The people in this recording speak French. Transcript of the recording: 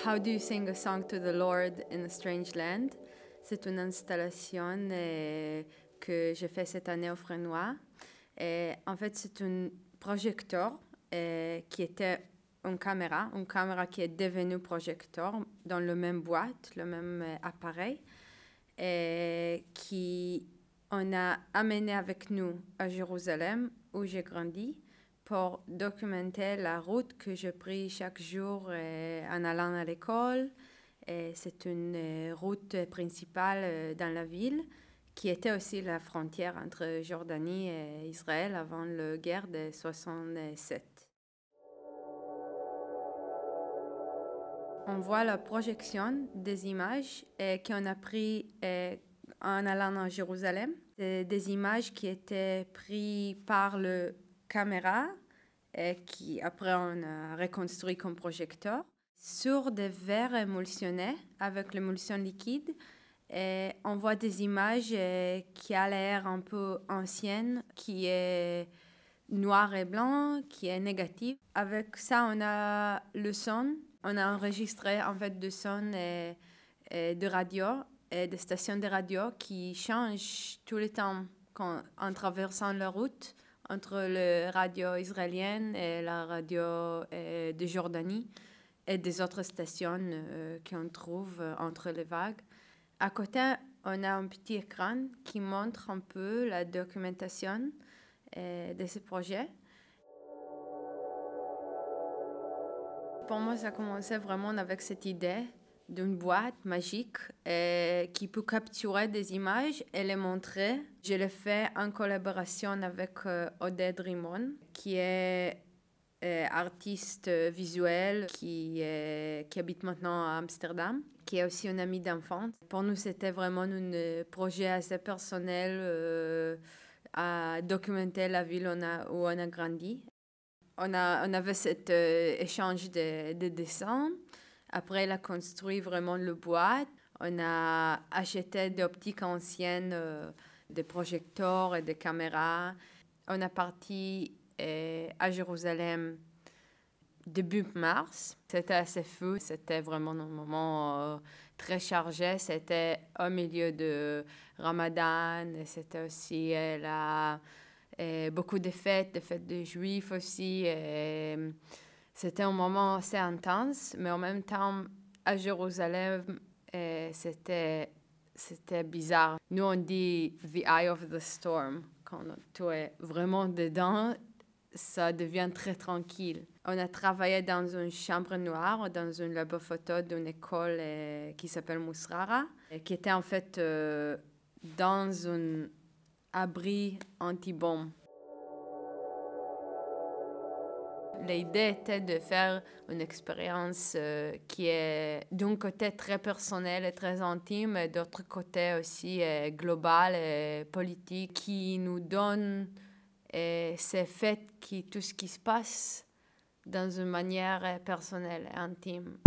How do you sing a song to the Lord in a strange land? C'est une installation que j'ai fait cette année au Fresnoy. En fait, c'est un projecteur qui était une caméra qui est devenue projecteur dans la même boîte, le même appareil, qui on a amené avec nous à Jérusalem, où j'ai grandi, pour documenter la route que je pris chaque jour en allant à l'école. C'est une route principale dans la ville, qui était aussi la frontière entre Jordanie et Israël avant la guerre de 1967. On voit la projection des images qu'on a prises en allant à Jérusalem. Des images qui étaient prises par le caméra qui après on a reconstruit comme projecteur sur des verres émulsionnés avec l'émulsion liquide. Et on voit des images qui a l'air un peu ancienne, qui est noir et blanc, qui est négatif. Avec ça, on a le son. On a enregistré en fait du son de radio et des stations de radio qui changent tout le temps en traversant la route entre la radio israélienne et la radio de Jordanie et des autres stations qu'on trouve entre les vagues. À côté, on a un petit écran qui montre un peu la documentation de ce projet. Pour moi, ça commençait vraiment avec cette idée d'une boîte magique qui peut capturer des images et les montrer. Je l'ai fait en collaboration avec Oded Rimon, qui est artiste visuel qui habite maintenant à Amsterdam, qui est aussi une amie d'enfance. Pour nous, c'était vraiment un projet assez personnel à documenter la ville où on a grandi. On avait cet échange de dessins. Après, elle a construit vraiment le boîte. On a acheté des optiques anciennes, des projecteurs et des caméras. On est parti à Jérusalem début mars. C'était assez fou. C'était vraiment un moment très chargé. C'était au milieu de Ramadan. C'était aussi beaucoup de fêtes des Juifs aussi. C'était un moment assez intense, mais en même temps, à Jérusalem, c'était bizarre. Nous, on dit « the eye of the storm ». Quand tu es vraiment dedans, ça devient très tranquille. On a travaillé dans une chambre noire, dans un labo photo d'une école qui s'appelle Mousrara, qui était en fait dans un abri anti-bombe. L'idée était de faire une expérience qui est d'un côté très personnel et très intime, et d'autre côté aussi global et politique, qui nous donne ces faits, tout ce qui se passe dans une manière personnelle et intime.